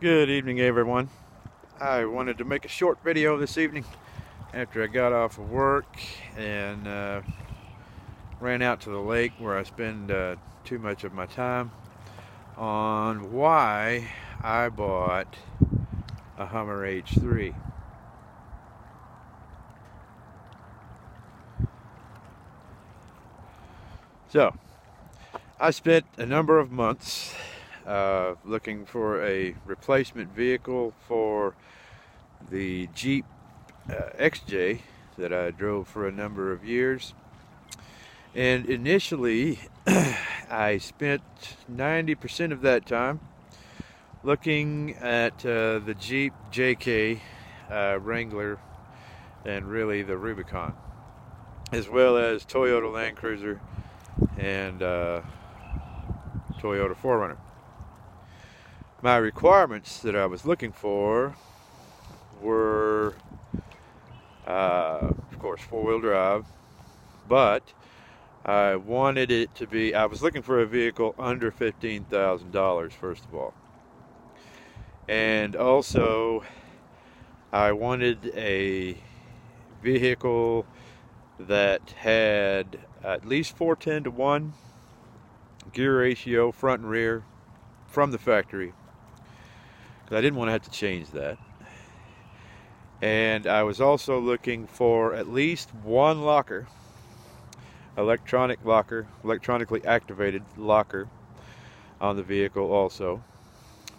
Good evening, everyone. I wanted to make a short video this evening after I got off of work and ran out to the lake where I spend too much of my time on why I bought a Hummer H3. So, I spent a number of months looking for a replacement vehicle for the Jeep XJ that I drove for a number of years. And initially, I spent 90% of that time looking at the Jeep JK, Wrangler, and really the Rubicon, as well as Toyota Land Cruiser and Toyota 4Runner. My requirements that I was looking for were, of course, four-wheel drive, but I wanted it to be, I was looking for a vehicle under $15,000, first of all. And also, I wanted a vehicle that had at least 4:10 to 1 gear ratio, front and rear, from the factory, because I didn't want to have to change that. And I was also looking for at least one locker, electronically activated locker on the vehicle also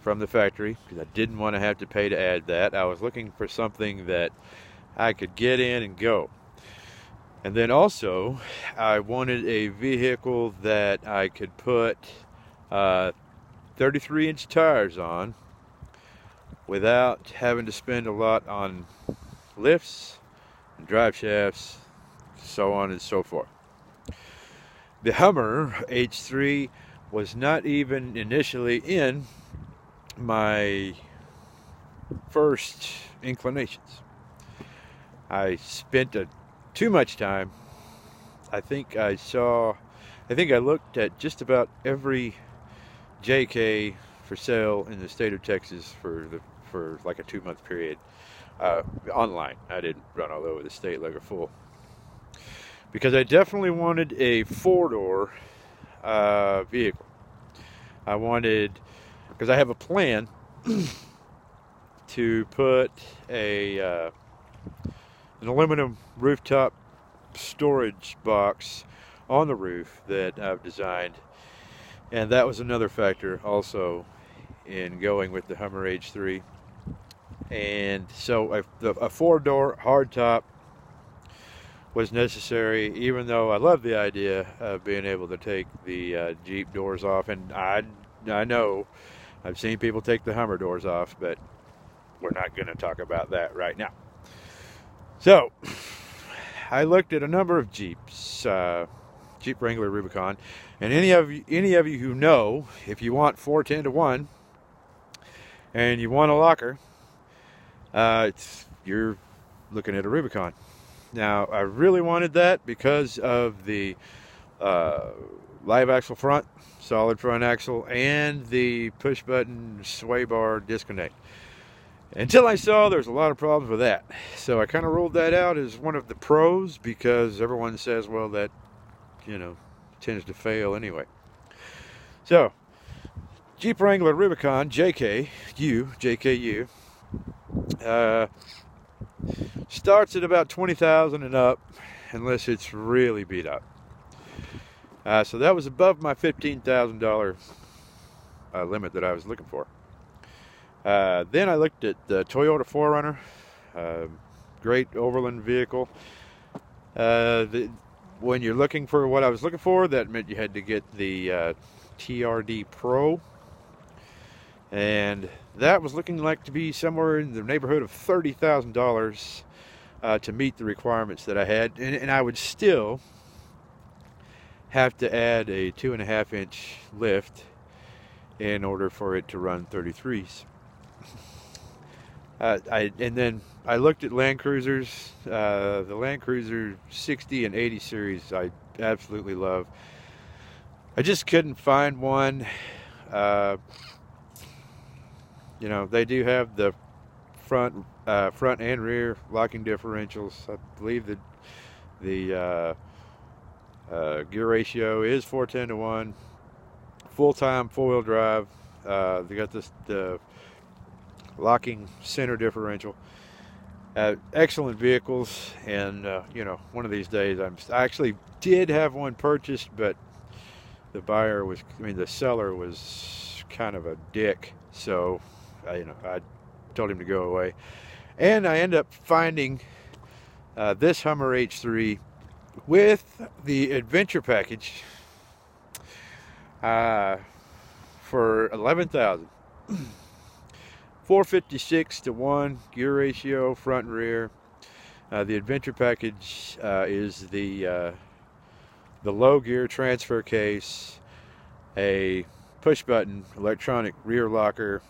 from the factory, because I didn't want to have to pay to add that. I was looking for something that I could get in and go. And then also, I wanted a vehicle that I could put 33-inch tires on without having to spend a lot on lifts and drive shafts, so on and so forth. The Hummer H3 was not even initially in my first inclinations. I spent too much time. I think I looked at just about every JK for sale in the state of Texas for like a 2-month period online. I didn't run all over the state like a fool, because I definitely wanted a 4-door vehicle. I wanted, because I have a plan to put an aluminum rooftop storage box on the roof that I've designed, and that was another factor also in going with the Hummer H3. And so a 4-door hardtop was necessary, even though I love the idea of being able to take the Jeep doors off. And I know I've seen people take the Hummer doors off, but we're not going to talk about that right now. So I looked at a number of Jeeps, Jeep Wrangler, Rubicon, and any of you who know, if you want 4:10 to 1 and you want a locker, you're looking at a Rubicon. Now, I really wanted that because of the live axle front, solid front axle, and the push button sway bar disconnect. Until I saw there's a lot of problems with that. So I kind of ruled that out as one of the pros, because everyone says, well, that, tends to fail anyway. So, Jeep Wrangler Rubicon JKU starts at about $20,000 and up, unless it's really beat up. So that was above my $15,000 limit that I was looking for. Then I looked at the Toyota 4Runner, great overland vehicle. When you're looking for what I was looking for, that meant you had to get the TRD Pro. And that was looking like to be somewhere in the neighborhood of $30,000 to meet the requirements that I had. And I would still have to add a 2.5-inch lift in order for it to run 33s. And then I looked at Land Cruisers. The Land Cruiser 60 and 80 series I absolutely love. I just couldn't find one You know, they do have the front and rear locking differentials. I believe that the gear ratio is 4:10 to 1. Full-time four-wheel drive. They got the locking center differential. Excellent vehicles, and you know, one of these days I actually did have one purchased, but the seller was kind of a dick, so I told him to go away, and I ended up finding this Hummer H3 with the adventure package for $11,000. 4:56 to 1 gear ratio, front and rear. The adventure package is the low gear transfer case, a push button electronic rear locker,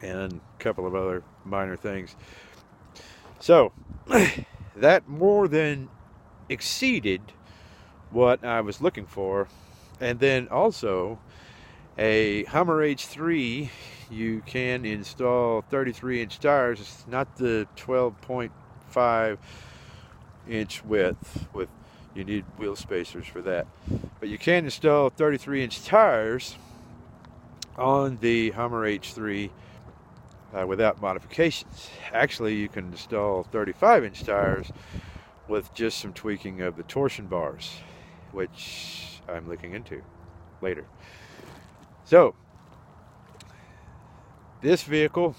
and a couple of other minor things. So that more than exceeded what I was looking for. And then also a Hummer H3, you can install 33-inch tires, not the 12.5 inch width, you need wheel spacers for that, but you can install 33-inch tires on the Hummer H3 without modifications. Actually, you can install 35-inch tires with just some tweaking of the torsion bars, which I'm looking into later. So this vehicle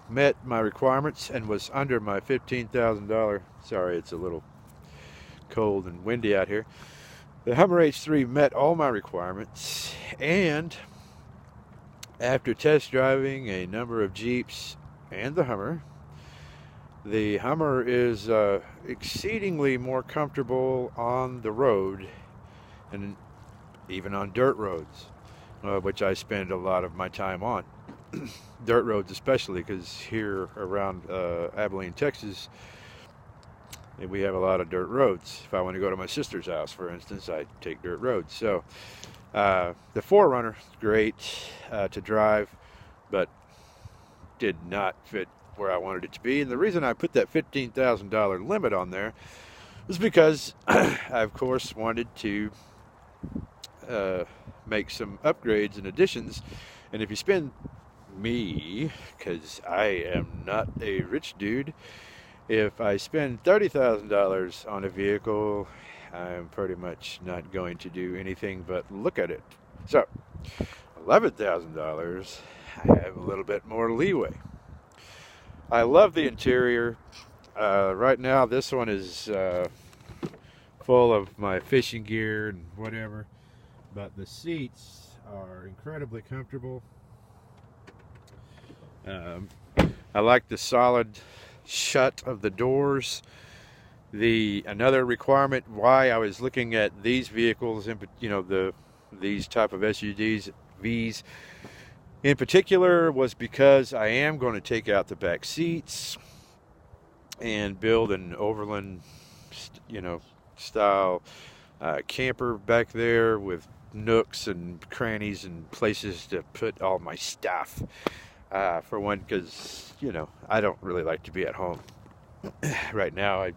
met my requirements and was under my $15,000. Sorry, it's a little cold and windy out here. The Hummer H3 met all my requirements, and after test driving a number of Jeeps and the Hummer is exceedingly more comfortable on the road, and even on dirt roads, which I spend a lot of my time on. Dirt roads especially, because here around Abilene, Texas, we have a lot of dirt roads. If I want to go to my sister's house, for instance, I take dirt roads. So the 4Runner is great to drive, but did not fit where I wanted it to be. And the reason I put that $15,000 limit on there was because I, of course, wanted to make some upgrades and additions. And if you spend because I am not a rich dude, if I spend $30,000 on a vehicle, I'm pretty much not going to do anything but look at it. So $11,000, I have a little bit more leeway. I love the interior. Right now this one is full of my fishing gear and whatever, but the seats are incredibly comfortable. I like the solid shut of the doors. Another requirement why I was looking at these vehicles, these type of SUVs in particular, was because I am going to take out the back seats and build an overland, style camper back there with nooks and crannies and places to put all my stuff. For one, because I don't really like to be at home right now. I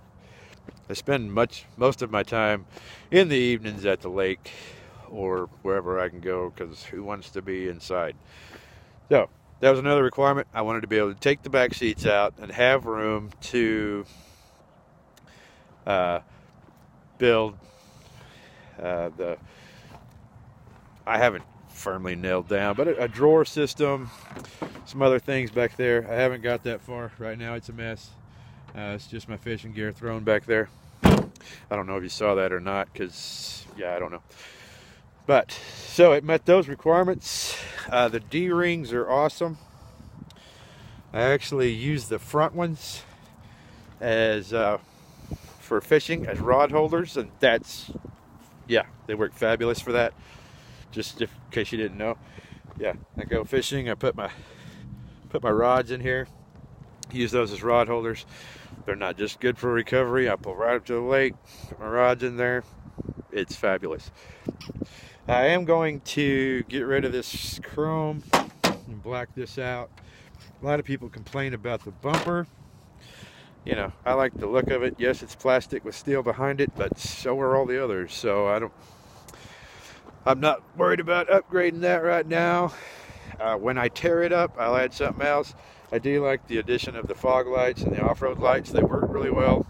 spend most of my time in the evenings at the lake or wherever I can go, because who wants to be inside? So that was another requirement. I wanted to be able to take the back seats out and have room to build I haven't firmly nailed down, but a drawer system, some other things back there. I haven't got that far. Right now it's a mess. It's just my fishing gear thrown back there. I don't know if you saw that or not, because I don't know. But so it met those requirements. The D-rings are awesome. I actually use the front ones as for fishing as rod holders, and they work fabulous for that. Just in case you didn't know, I go fishing. I put my rods in here. Use those as rod holders. They're not just good for recovery. I pull right up to the lake, put my rods in there. It's fabulous. I am going to get rid of this chrome and black this out, A lot of people complain about the bumper. You know, I like the look of it. Yes, it's plastic with steel behind it, but so are all the others. So I'm not worried about upgrading that right now. When I tear it up, I'll add something else. I do like the addition of the fog lights and the off-road lights. They work really well.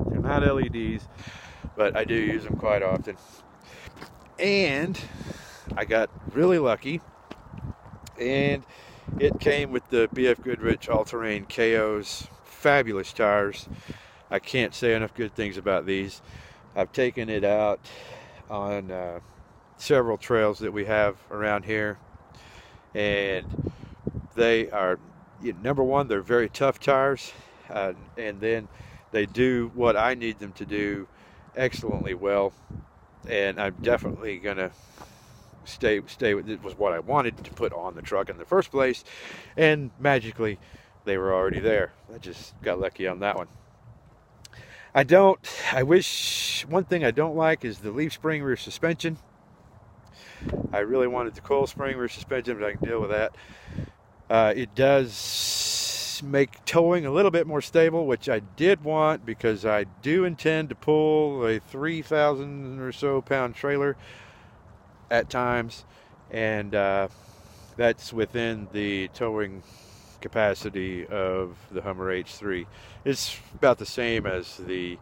They're not LEDs, but I do use them quite often. And I got really lucky, and it came with the BF Goodrich all-terrain KOs. Fabulous tires. I can't say enough good things about these. I've taken it out on several trails that we have around here, and they are, number one, they're very tough tires, and then they do what I need them to do excellently well, and I'm definitely gonna stay with it. Was what I wanted to put on the truck in the first place, and magically they were already there. I just got lucky on that one. One thing I don't like is the leaf spring rear suspension. I really wanted the coil spring rear suspension, but I can deal with that. It does make towing a little bit more stable, which I did want, because I do intend to pull a 3,000 or so pound trailer at times, and that's within the towing capacity of the Hummer H3. It's about the same as the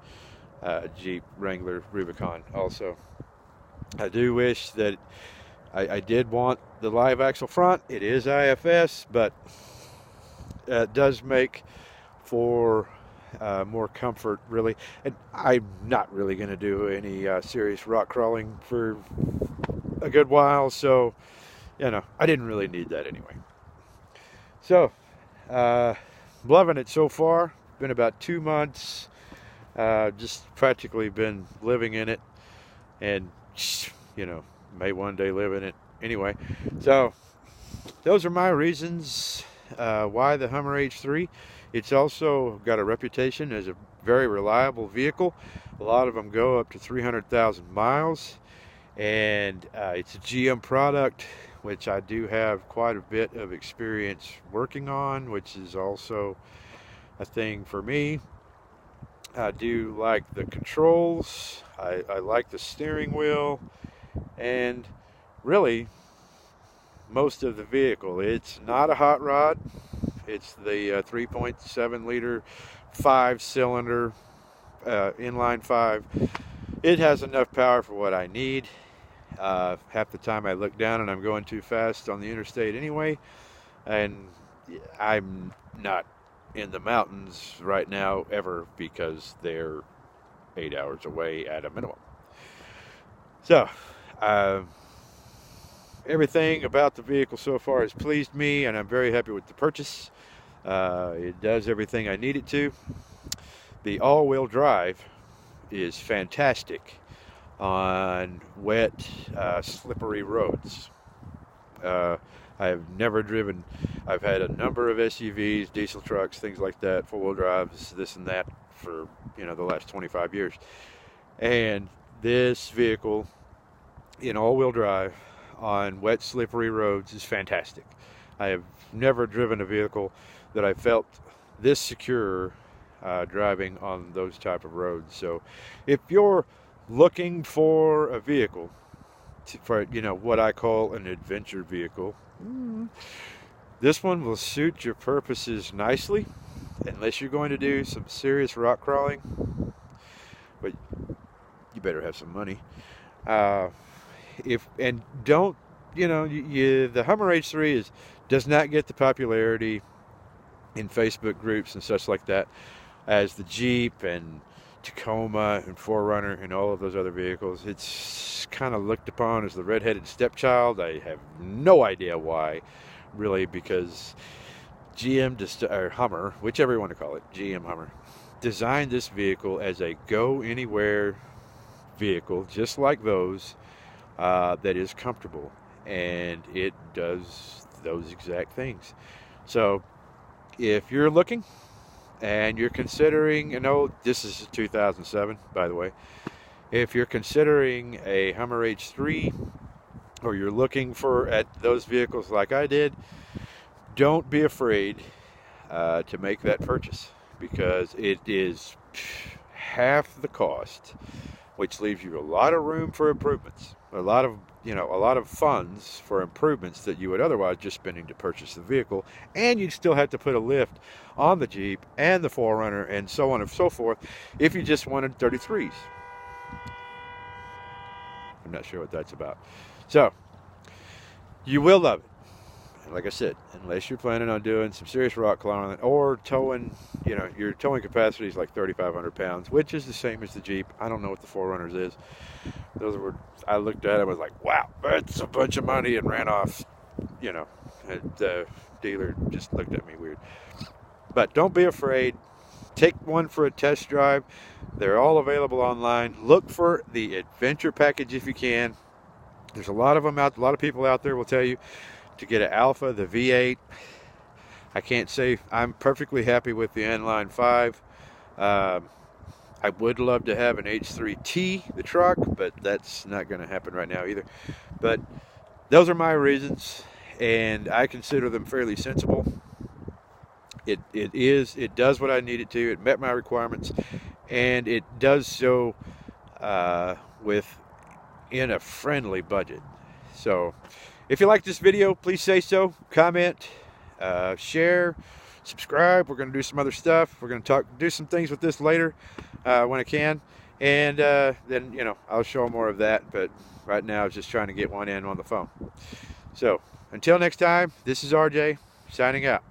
Jeep Wrangler Rubicon also. I do wish that I did want the live axle front. It is IFS, but it does make for more comfort, really. And I'm not really going to do any serious rock crawling for a good while, so I didn't really need that anyway. So loving it so far. Been about 2 months. Just practically been living in it, and may one day live in it anyway. So those are my reasons why the Hummer H3. It's also got a reputation as a very reliable vehicle. A lot of them go up to 300,000 miles, and it's a GM product, which I do have quite a bit of experience working on, which is also a thing for me. I do like the controls. I like the steering wheel, and really most of the vehicle. It's not a hot rod. It's the 3.7 liter 5-cylinder inline 5. It has enough power for what I need. Half the time I look down and I'm going too fast on the interstate anyway, and I'm not in the mountains right now ever, because they're 8 hours away at a minimum. So everything about the vehicle so far has pleased me, and I'm very happy with the purchase. It does everything I need it to. The all-wheel drive is fantastic on wet, slippery roads. I have never driven. I've had a number of SUVs, diesel trucks, things like that, four-wheel drives, this and that, for the last 25 years. And this vehicle in all-wheel drive on wet, slippery roads is fantastic. I have never driven a vehicle that I felt this secure driving on those type of roads. So if you're looking for a vehicle for what I call an adventure vehicle, this one will suit your purposes nicely, unless you're going to do some serious rock crawling, but you better have some money. The Hummer H3 does not get the popularity in Facebook groups and such like that as the Jeep and Tacoma and 4Runner and all of those other vehicles. It's kind of looked upon as the redheaded stepchild. I have no idea why, really, because or Hummer, whichever you want to call it, GM Hummer, designed this vehicle as a go-anywhere vehicle, just like those, that is comfortable, and it does those exact things. So if you're looking and you're considering, this is 2007, by the way, if you're considering a Hummer H3, or you're looking at those vehicles like I did, don't be afraid to make that purchase, because it is half the cost, which leaves you a lot of room for improvements, a lot of funds for improvements that you would otherwise just spending to purchase the vehicle, and you'd still have to put a lift on the Jeep and the 4Runner and so on and so forth if you just wanted 33s. I'm not sure what that's about. So you will love it. Like I said, unless you're planning on doing some serious rock climbing or towing, your towing capacity is like 3,500 pounds, which is the same as the Jeep. I don't know what the 4Runners is. I looked at it, I was like, wow, that's a bunch of money, and ran off. And the dealer just looked at me weird. But don't be afraid. Take one for a test drive. They're all available online. Look for the adventure package if you can. There's a lot of them out. A lot of people out there will tell you to get an Alpha, the V8. I can't say I'm perfectly happy with the N-Line 5. I would love to have an H3T, the truck, but that's not going to happen right now either. But those are my reasons, and I consider them fairly sensible. It does what I need it to. It met my requirements, and it does so within a friendly budget. So if you like this video, please say so, comment, share, subscribe. We're going to do some other stuff. We're going to do some things with this later when I can. And then, I'll show more of that. But right now, I'm just trying to get one in on the phone. So until next time, this is RJ signing out.